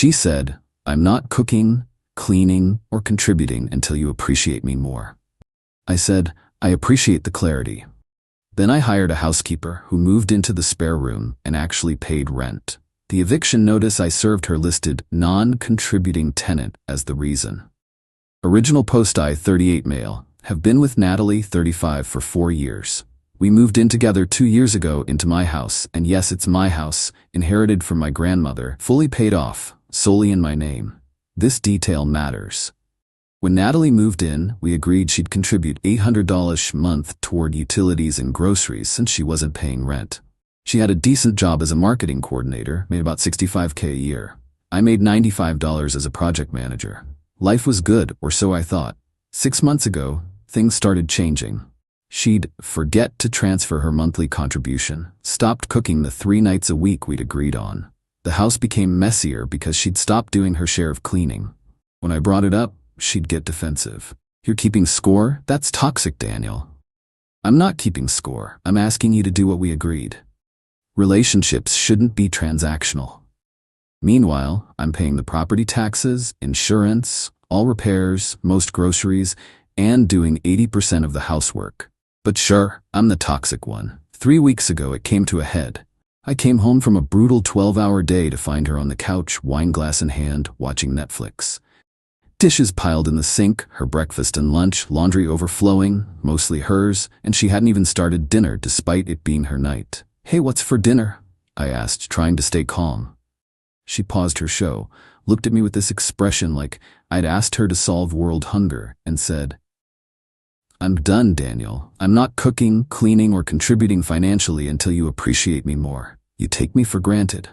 She said, "I'm not cooking, cleaning, or contributing until you appreciate me more." I said, "I appreciate the clarity." Then I hired a housekeeper who moved into the spare room and actually paid rent. The eviction notice I served her listed non-contributing tenant as the reason. Original post I 38 male, have been with Natalie 35 for 4 years. We moved in together 2 years ago into my house, and yes, it's my house, inherited from my grandmother, fully paid off, solely in my name. This detail matters. When Natalie moved in, we agreed she'd contribute $800 a month toward utilities and groceries since she wasn't paying rent. She had a decent job as a marketing coordinator, made about $65K a year. I made $95 as a project manager. Life was good, or so I thought. 6 months ago, things started changing. She'd forget to transfer her monthly contribution, stopped cooking the 3 nights a week we'd agreed on. The house became messier because she'd stopped doing her share of cleaning. When I brought it up, she'd get defensive. "You're keeping score? That's toxic, Daniel." "I'm not keeping score. I'm asking you to do what we agreed." Relationships shouldn't be transactional. Meanwhile, I'm paying the property taxes, insurance, all repairs, most groceries, and doing 80% of the housework. But sure, I'm the toxic one. 3 weeks ago it came to a head. I came home from a brutal 12-hour day to find her on the couch, wine glass in hand, watching Netflix. Dishes piled in the sink, her breakfast and lunch, laundry overflowing, mostly hers, and she hadn't even started dinner despite it being her night. "Hey, what's for dinner?" I asked, trying to stay calm. She paused her show, looked at me with this expression like I'd asked her to solve world hunger, and said, "I'm done, Daniel. I'm not cooking, cleaning, or contributing financially until you appreciate me more. You take me for granted."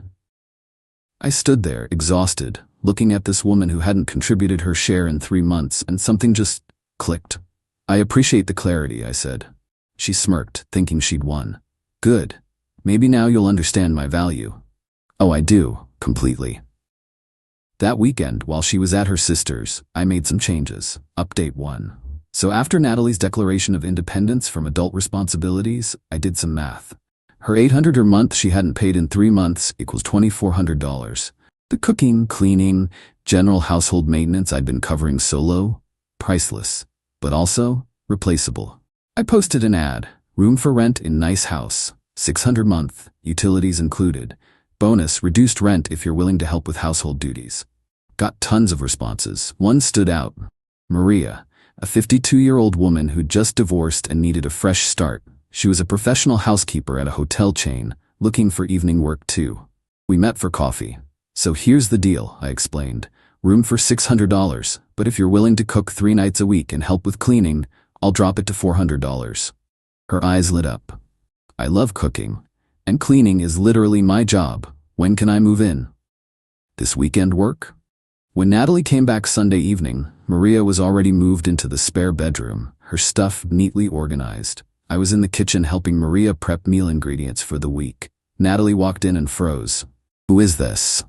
I stood there, exhausted, looking at this woman who hadn't contributed her share in 3 months, and something just clicked. "I appreciate the clarity," I said. She smirked, thinking she'd won. "Good. Maybe now you'll understand my value." "Oh, I do, completely." That weekend, while she was at her sister's, I made some changes. Update 1. So after Natalie's declaration of independence from adult responsibilities, I did some math. Her $800 a month she hadn't paid in 3 months equals $2,400. The cooking, cleaning, general household maintenance I'd been covering solo, priceless, but also replaceable. I posted an ad, room for rent in nice house, $600 month, utilities included. Bonus, reduced rent if you're willing to help with household duties. Got tons of responses. One stood out. Maria, a 52-year-old woman who'd just divorced and needed a fresh start. She was a professional housekeeper at a hotel chain, looking for evening work too. We met for coffee. "So here's the deal," I explained. "Room for $600, but if you're willing to cook 3 nights a week and help with cleaning, I'll drop it to $400. Her eyes lit up. "I love cooking, and cleaning is literally my job. When can I move in?" "This weekend work?" When Natalie came back Sunday evening, Maria was already moved into the spare bedroom, her stuff neatly organized. I was in the kitchen helping Maria prep meal ingredients for the week. Natalie walked in and froze. "Who is this?"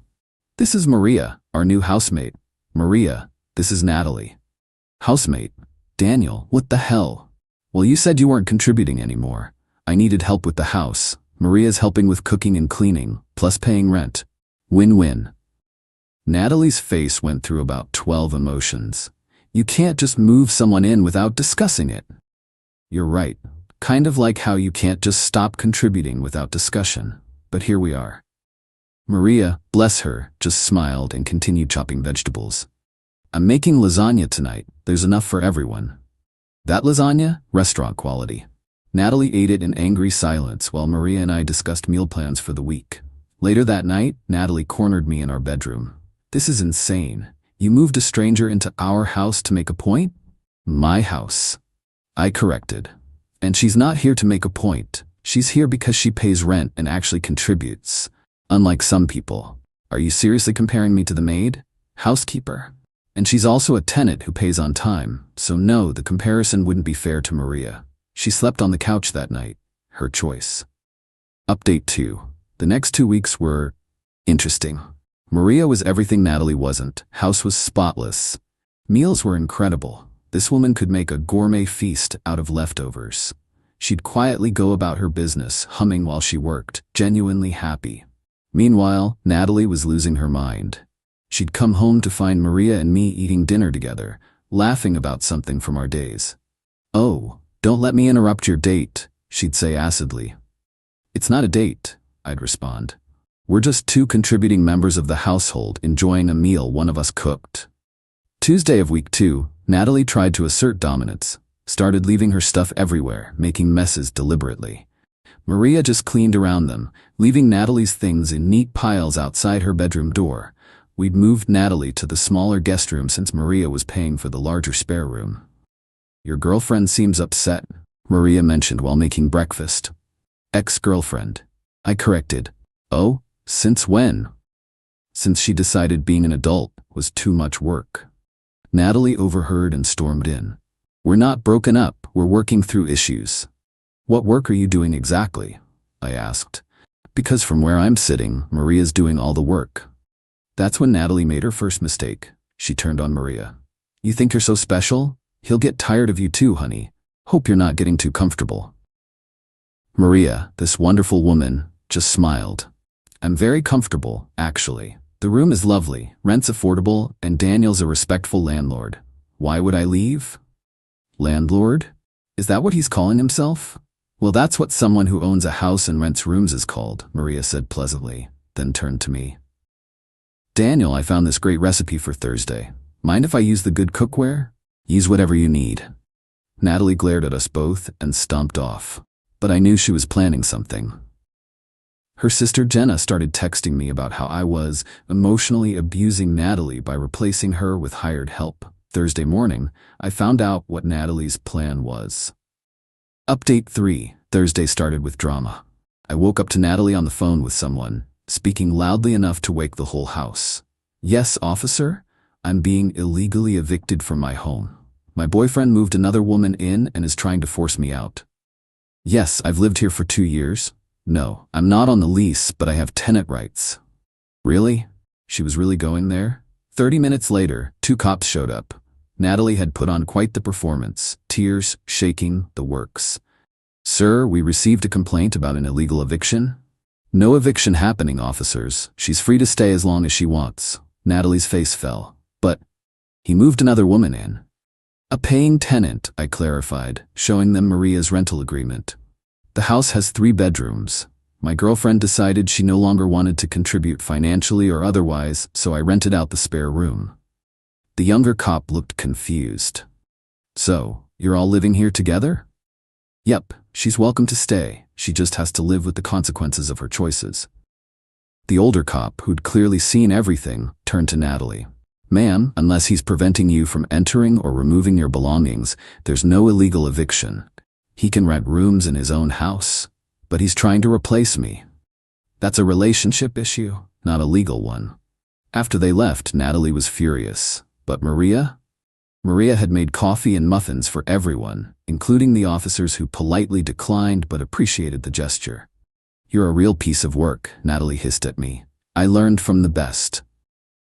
"This is Maria, our new housemate." "Maria, this is Natalie." "Housemate? Daniel, what the hell?" "Well, you said you weren't contributing anymore. I needed help with the house. Maria's helping with cooking and cleaning, plus paying rent. Win-win." Natalie's face went through about 12 emotions. You can't just move someone in without discussing it. You're right. Kind of like how you can't just stop contributing without discussion. But here we are. Maria, bless her, just smiled and continued chopping vegetables. "I'm making lasagna tonight. There's enough for everyone." "That lasagna? Restaurant quality." Natalie ate it in angry silence while Maria and I discussed meal plans for the week. Later that night, Natalie cornered me in our bedroom. "This is insane. You moved a stranger into our house to make a point?" "My house," I corrected. "And she's not here to make a point. She's here because she pays rent and actually contributes. Unlike some people." "Are you seriously comparing me to the maid? Housekeeper? And she's also a tenant who pays on time, so no, the comparison wouldn't be fair to Maria. She slept on the couch that night. Her choice." Update 2. The next 2 weeks were interesting. Maria was everything Natalie wasn't. House was spotless. Meals were incredible. This woman could make a gourmet feast out of leftovers. She'd quietly go about her business, humming while she worked, genuinely happy. Meanwhile, Natalie was losing her mind. She'd come home to find Maria and me eating dinner together, laughing about something from our days. "Oh, don't let me interrupt your date," she'd say acidly. "It's not a date," I'd respond. "We're just two contributing members of the household enjoying a meal one of us cooked." Tuesday of week 2, Natalie tried to assert dominance, started leaving her stuff everywhere, making messes deliberately. Maria just cleaned around them, leaving Natalie's things in neat piles outside her bedroom door. We'd moved Natalie to the smaller guest room since Maria was paying for the larger spare room. "Your girlfriend seems upset," Maria mentioned while making breakfast. "Ex-girlfriend," I corrected. "Oh, since when?" "Since she decided being an adult was too much work." Natalie overheard and stormed in. "We're not broken up, we're working through issues." "What work are you doing exactly?" I asked. Because from where I'm sitting, Maria's doing all the work. That's when Natalie made her first mistake. She turned on Maria. "You think you're so special? He'll get tired of you too, honey. Hope you're not getting too comfortable." Maria, this wonderful woman, just smiled. "I'm very comfortable, actually. The room is lovely, rent's affordable, and Daniel's a respectful landlord. Why would I leave?" "Landlord? Is that what he's calling himself?" "Well, that's what someone who owns a house and rents rooms is called," Maria said pleasantly, then turned to me. "Daniel, I found this great recipe for Thursday. Mind if I use the good cookware?" "Use whatever you need." Natalie glared at us both and stomped off. But I knew she was planning something. Her sister Jenna started texting me about how I was emotionally abusing Natalie by replacing her with hired help. Thursday morning, I found out what Natalie's plan was. Update 3. Thursday started with drama. I woke up to Natalie on the phone with someone, speaking loudly enough to wake the whole house. "Yes, officer? I'm being illegally evicted from my home. My boyfriend moved another woman in and is trying to force me out." "Yes, I've lived here for 2 years. No, I'm not on the lease, but I have tenant rights." "Really?" She was really going there? 30 minutes later, 2 cops showed up. Natalie had put on quite the performance, tears, shaking, the works. "Sir, we received a complaint about an illegal eviction." "No eviction happening, officers. She's free to stay as long as she wants." Natalie's face fell. "But he moved another woman in." "A paying tenant," I clarified, showing them Maria's rental agreement. "The house has 3 bedrooms. My girlfriend decided she no longer wanted to contribute financially or otherwise, so I rented out the spare room." The younger cop looked confused. "So, you're all living here together?" "Yep, she's welcome to stay. She just has to live with the consequences of her choices." The older cop, who'd clearly seen everything, turned to Natalie. "Ma'am, unless he's preventing you from entering or removing your belongings, there's no illegal eviction. He can rent rooms in his own house, but he's trying to replace me. That's a relationship issue, not a legal one." After they left, Natalie was furious. But Maria? Maria had made coffee and muffins for everyone, including the officers who politely declined but appreciated the gesture. "You're a real piece of work," Natalie hissed at me. "I learned from the best."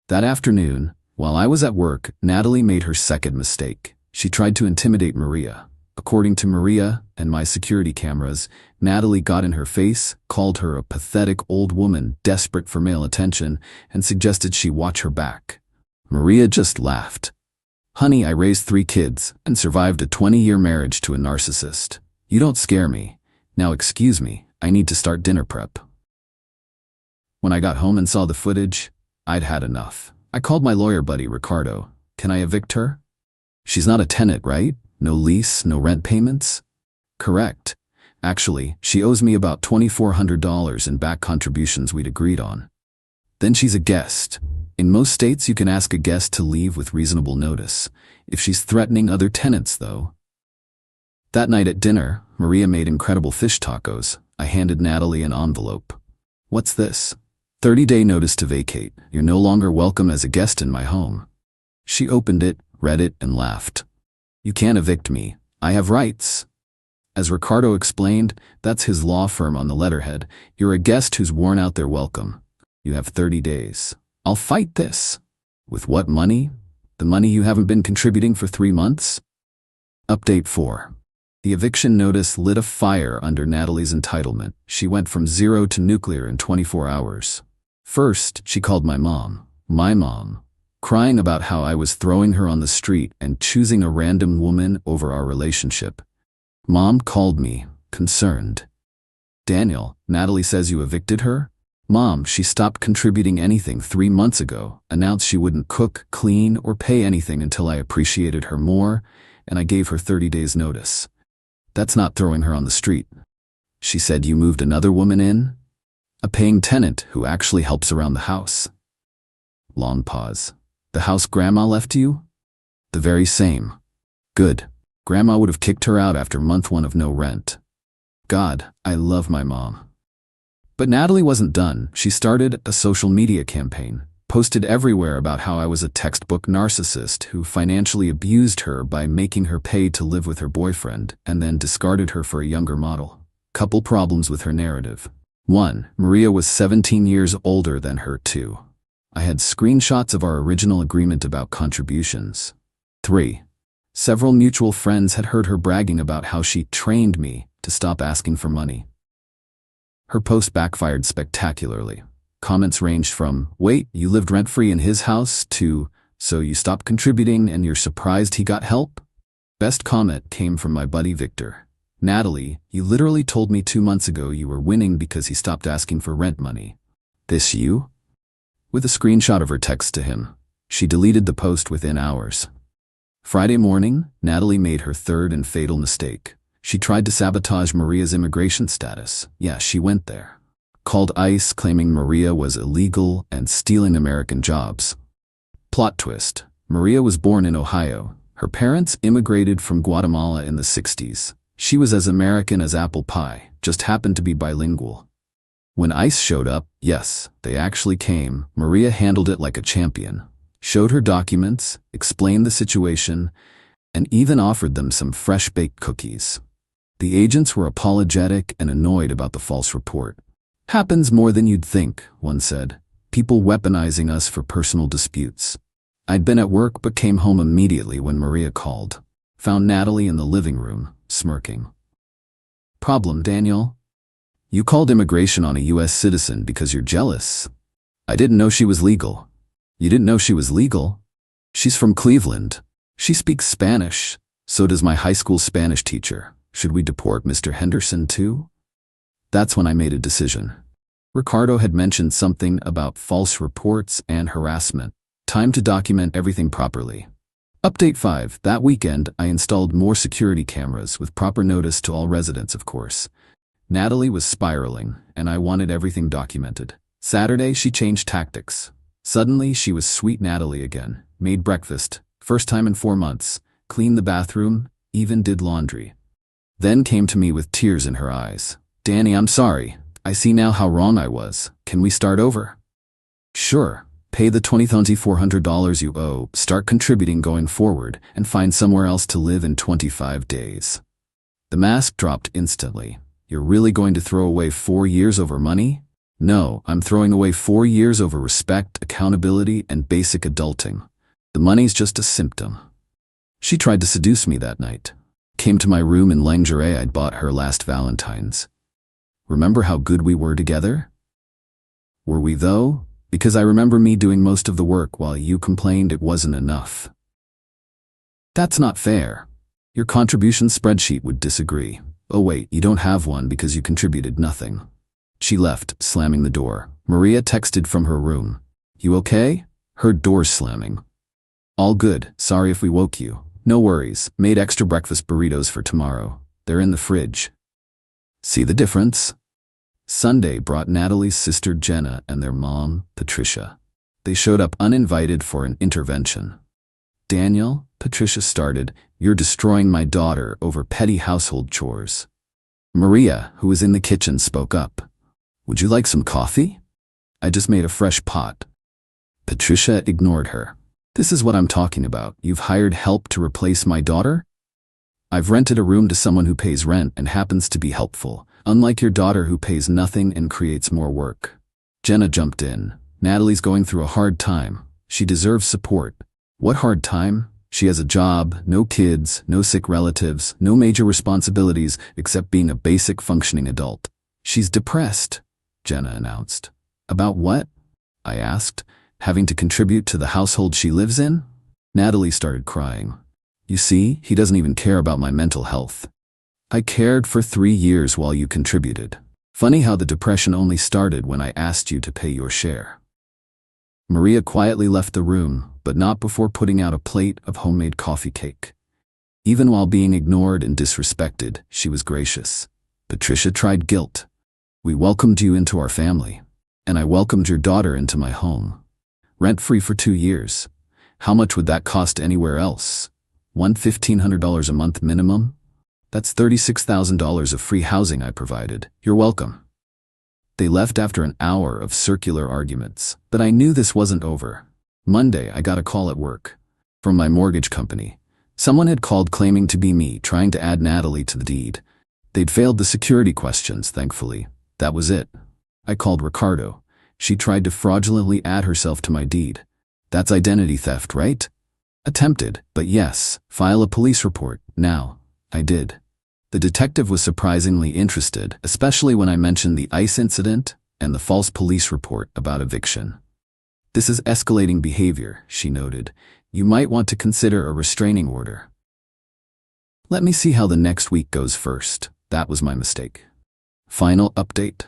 That afternoon, while I was at work, Natalie made her second mistake. She tried to intimidate Maria. According to Maria and my security cameras, Natalie got in her face, called her a pathetic old woman desperate for male attention, and suggested she watch her back. Maria just laughed. "Honey, I raised 3 kids and survived a 20-year marriage to a narcissist. You don't scare me. Now excuse me, I need to start dinner prep." When I got home and saw the footage, I'd had enough. I called my lawyer buddy, Ricardo. "Can I evict her?" "She's not a tenant, right? No lease, no rent payments?" "Correct. Actually, she owes me about $2,400 in back contributions we'd agreed on." "Then she's a guest. In most states, you can ask a guest to leave with reasonable notice. If she's threatening other tenants, though." That night at dinner, Maria made incredible fish tacos. I handed Natalie an envelope. "What's this?" 30-day notice to vacate. You're no longer welcome as a guest in my home." She opened it, read it, and laughed. "You can't evict me. I have rights." As Ricardo explained, that's his law firm on the letterhead. "You're a guest who's worn out their welcome. You have 30 days. I'll fight this." "With what money? The money you haven't been contributing for 3 months? Update 4. The eviction notice lit a fire under Natalie's entitlement. She went from 0 to nuclear in 24 hours. First, she called my mom. My mom, crying about how I was throwing her on the street and choosing a random woman over our relationship. Mom called me, concerned. Daniel, Natalie says you evicted her? Mom, she stopped contributing anything 3 months ago, announced she wouldn't cook, clean, or pay anything until I appreciated her more, and I gave her 30 days notice. That's not throwing her on the street. She said you moved another woman in? A paying tenant who actually helps around the house. Long pause. The house Grandma left you? The very same. Good. Grandma would have kicked her out after month 1 of no rent. God, I love my mom. But Natalie wasn't done. She started a social media campaign, posted everywhere about how I was a textbook narcissist who financially abused her by making her pay to live with her boyfriend and then discarded her for a younger model. Couple problems with her narrative. 1. Maria was 17 years older than her. 2. I had screenshots of our original agreement about contributions. 3. Several mutual friends had heard her bragging about how she trained me to stop asking for money. Her post backfired spectacularly. Comments ranged from, "Wait, you lived rent-free in his house?" to, "So you stopped contributing and you're surprised he got help?" Best comment came from my buddy Victor. "Natalie, you literally told me 2 months ago you were winning because he stopped asking for rent money. This you?" With a screenshot of her text to him. She deleted the post within hours. Friday morning, Natalie made her third and fatal mistake. She tried to sabotage Maria's immigration status. Yeah, she went there. Called ICE claiming Maria was illegal and stealing American jobs. Plot twist. Maria was born in Ohio. Her parents immigrated from Guatemala in the 60s. She was as American as apple pie, just happened to be bilingual. When ICE showed up, yes, they actually came, Maria handled it like a champion. Showed her documents, explained the situation, and even offered them some fresh-baked cookies. The agents were apologetic and annoyed about the false report. "Happens more than you'd think," one said. "People weaponizing us for personal disputes." I'd been at work but came home immediately when Maria called. Found Natalie in the living room, smirking. "Problem, Daniel? You called immigration on a US citizen because you're jealous. I didn't know she was legal." "You didn't know she was legal? She's from Cleveland. She speaks Spanish. So does my high school Spanish teacher. Should we deport Mr. Henderson too?" That's when I made a decision. Ricardo had mentioned something about false reports and harassment. Time to document everything properly. Update 5. That weekend, I installed more security cameras with proper notice to all residents, of course. Natalie was spiraling, and I wanted everything documented. Saturday, she changed tactics. Suddenly, she was sweet Natalie again. Made breakfast, first time in 4 months, cleaned the bathroom, even did laundry. Then came to me with tears in her eyes. "Danny, I'm sorry. I see now how wrong I was. Can we start over?" "Sure. Pay the $20,400 you owe, start contributing going forward, and find somewhere else to live in 25 days. The mask dropped instantly. "You're really going to throw away 4 years over money?" "No, I'm throwing away 4 years over respect, accountability, and basic adulting. The money's just a symptom." She tried to seduce me that night. Came to my room in lingerie I'd bought her last Valentine's. "Remember how good we were together?" "Were we though? Because I remember me doing most of the work while you complained it wasn't enough." "That's not fair. Your contribution spreadsheet would disagree." "Oh wait, you don't have one because you contributed nothing." She left, slamming the door. Maria texted from her room. "You okay?" Heard doors slamming. "All good, sorry if we woke you." "No worries, made extra breakfast burritos for tomorrow. They're in the fridge." See the difference? Sunday brought Natalie's sister Jenna and their mom, Patricia. They showed up uninvited for an intervention. "Daniel," Patricia started, "you're destroying my daughter over petty household chores." Maria, who was in the kitchen, spoke up. "Would you like some coffee? I just made a fresh pot." Patricia ignored her. "This is what I'm talking about. You've hired help to replace my daughter? I've rented a room to someone who pays rent and happens to be helpful, unlike your daughter who pays nothing and creates more work." Jenna jumped in. "Natalie's going through a hard time. She deserves support." "What hard time? She has a job, no kids, no sick relatives, no major responsibilities except being a basic functioning adult." "She's depressed," Jenna announced. "About what?" I asked. having to contribute to the household she lives in? Natalie started crying. You see, he doesn't even care about my mental health. I cared for 3 years while you contributed. Funny how the depression only started when I asked you to pay your share. Maria quietly left the room, but not before putting out a plate of homemade coffee cake. Even while being ignored and disrespected, she was gracious. Patricia tried guilt. We welcomed you into our family, and I welcomed your daughter into my home. Rent-free for 2 years. How much would that cost anywhere else? $1,500 a month minimum? That's $36,000 of free housing I provided. You're welcome. They left after an hour of circular arguments, but I knew this wasn't over. Monday, I got a call at work from my mortgage company. Someone had called claiming to be me, trying to add Natalie to the deed. They'd failed the security questions, thankfully. That was it. I called Ricardo. She tried to fraudulently add herself to my deed. That's identity theft, right? Attempted, but yes, file a police report. Now, I did. The detective was surprisingly interested, especially when I mentioned the ICE incident and the false police report about eviction. This is escalating behavior, she noted. You might want to consider a restraining order. Let me see how the next week goes first. That was my mistake. Final update.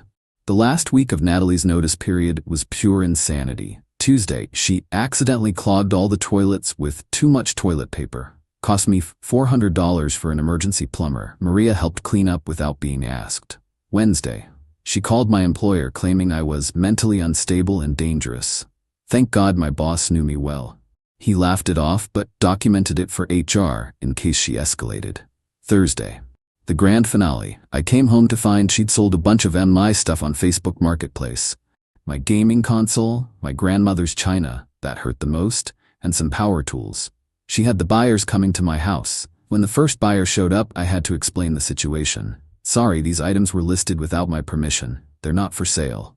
The last week of Natalie's notice period was pure insanity. Tuesday, she accidentally clogged all the toilets with too much toilet paper. Cost me $400 for an emergency plumber. Maria helped clean up without being asked. Wednesday, she called my employer claiming I was mentally unstable and dangerous. Thank God my boss knew me well. He laughed it off but documented it for HR in case she escalated. Thursday, the grand finale. I came home to find she'd sold a bunch of MI stuff on Facebook Marketplace. My gaming console, my grandmother's china, that hurt the most, and some power tools. She had the buyers coming to my house. When the first buyer showed up, I had to explain the situation. Sorry, these items were listed without my permission. They're not for sale.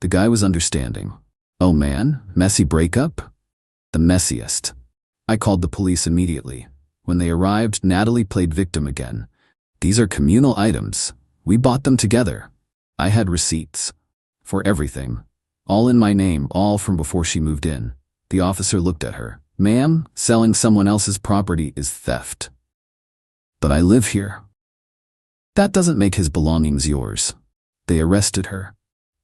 The guy was understanding. Oh man, messy breakup? The messiest. I called the police immediately. When they arrived, Natalie played victim again. These are communal items. We bought them together. I had receipts. For everything. All in my name, all from before she moved in. The officer looked at her. Ma'am, selling someone else's property is theft. But I live here. That doesn't make his belongings yours. They arrested her.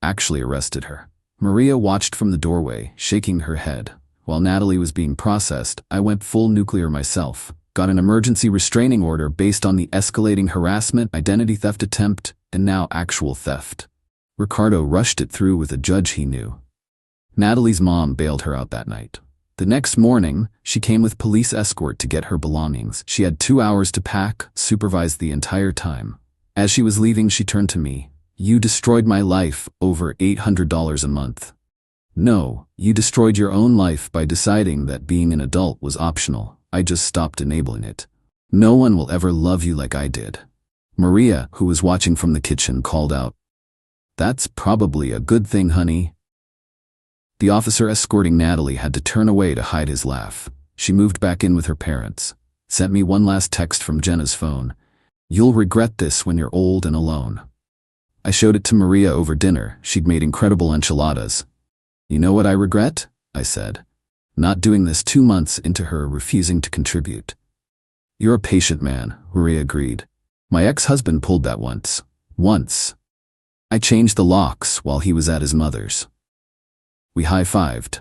Actually arrested her. Maria watched from the doorway, shaking her head. While Natalie was being processed, I went full nuclear myself. Got an emergency restraining order based on the escalating harassment, identity theft attempt, and now actual theft. Ricardo rushed it through with a judge he knew. Natalie's mom bailed her out that night. The next morning, she came with police escort to get her belongings. She had 2 hours to pack, supervised the entire time. As she was leaving, she turned to me. You destroyed my life, over $800 a month. No, you destroyed your own life by deciding that being an adult was optional. I just stopped enabling it. No one will ever love you like I did. Maria, who was watching from the kitchen, called out. That's probably a good thing, honey. The officer escorting Natalie had to turn away to hide his laugh. She moved back in with her parents. Sent me one last text from Jenna's phone. You'll regret this when you're old and alone. I showed it to Maria over dinner. She'd made incredible enchiladas. You know what I regret? I said. Not doing this 2 months into her refusing to contribute. You're a patient man, Maria agreed. My ex-husband pulled that once. Once. I changed the locks while he was at his mother's. We high-fived.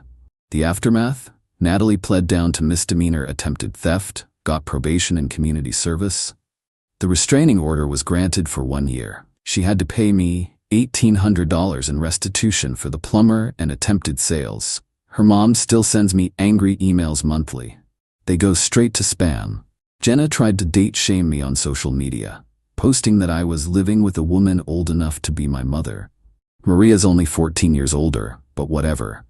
The aftermath? Natalie pled down to misdemeanor attempted theft, got probation and community service. The restraining order was granted for 1 year. She had to pay me $1,800 in restitution for the plumber and attempted sales. Her mom still sends me angry emails monthly. They go straight to spam. Jenna tried to date shame me on social media, posting that I was living with a woman old enough to be my mother. Maria's only 14 years older, but whatever.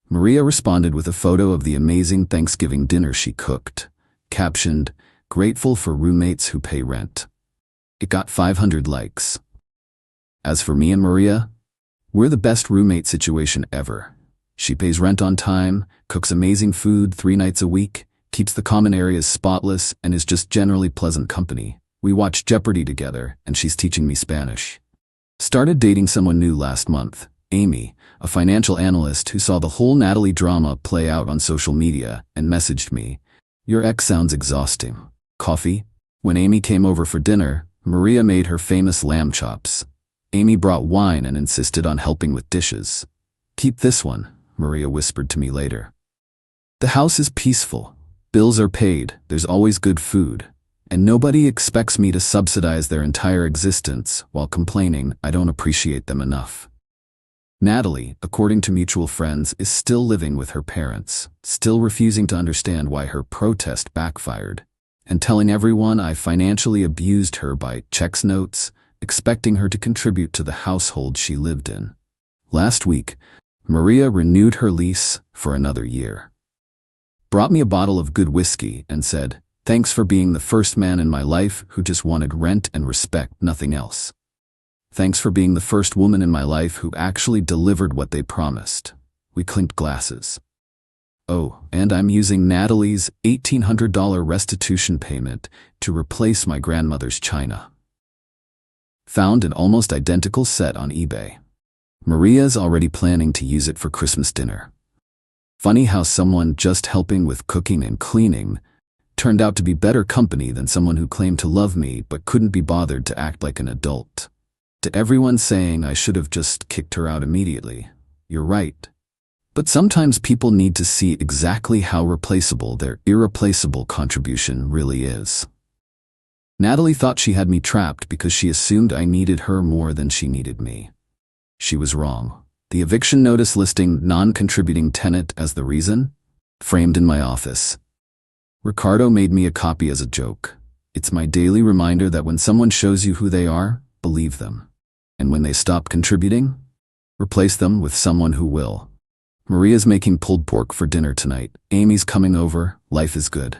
Maria responded with a photo of the amazing Thanksgiving dinner she cooked, captioned, "Grateful for roommates who pay rent." It got 500 likes. As for me and Maria, we're the best roommate situation ever. She pays rent on time, cooks amazing food 3 nights a week, keeps the common areas spotless, and is just generally pleasant company. We watch Jeopardy together, and she's teaching me Spanish. Started dating someone new last month. Amy, a financial analyst who saw the whole Natalie drama play out on social media and messaged me, "Your ex sounds exhausting. Coffee?" When Amy came over for dinner, Maria made her famous lamb chops. Amy brought wine and insisted on helping with dishes. "Keep this one," Maria whispered to me later. "The house is peaceful. Bills are paid, there's always good food. And nobody expects me to subsidize their entire existence while complaining I don't appreciate them enough." Natalie, according to mutual friends, is still living with her parents, still refusing to understand why her protest backfired, and telling everyone I financially abused her by checks notes, expecting her to contribute to the household she lived in. Last week, Maria renewed her lease for another year. Brought me a bottle of good whiskey and said, "Thanks for being the first man in my life who just wanted rent and respect, nothing else. Thanks for being the first woman in my life who actually delivered what they promised." We clinked glasses. Oh, and I'm using Natalie's $1,800 restitution payment to replace my grandmother's china. Found an almost identical set on eBay. Maria's already planning to use it for Christmas dinner. Funny how someone just helping with cooking and cleaning turned out to be better company than someone who claimed to love me but couldn't be bothered to act like an adult. To everyone saying I should have just kicked her out immediately, you're right. But sometimes people need to see exactly how replaceable their irreplaceable contribution really is. Natalie thought she had me trapped because she assumed I needed her more than she needed me. She was wrong. The eviction notice listing non-contributing tenant as the reason? Framed in my office. Ricardo made me a copy as a joke. It's my daily reminder that when someone shows you who they are, believe them. And when they stop contributing, replace them with someone who will. Maria's making pulled pork for dinner tonight. Amy's coming over. Life is good.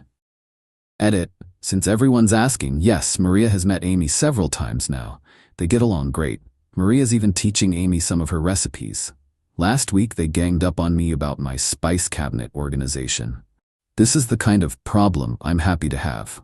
Edit. Since everyone's asking, yes, Maria has met Amy several times now. They get along great. Maria's even teaching Amy some of her recipes. Last week they ganged up on me about my spice cabinet organization. This is the kind of problem I'm happy to have.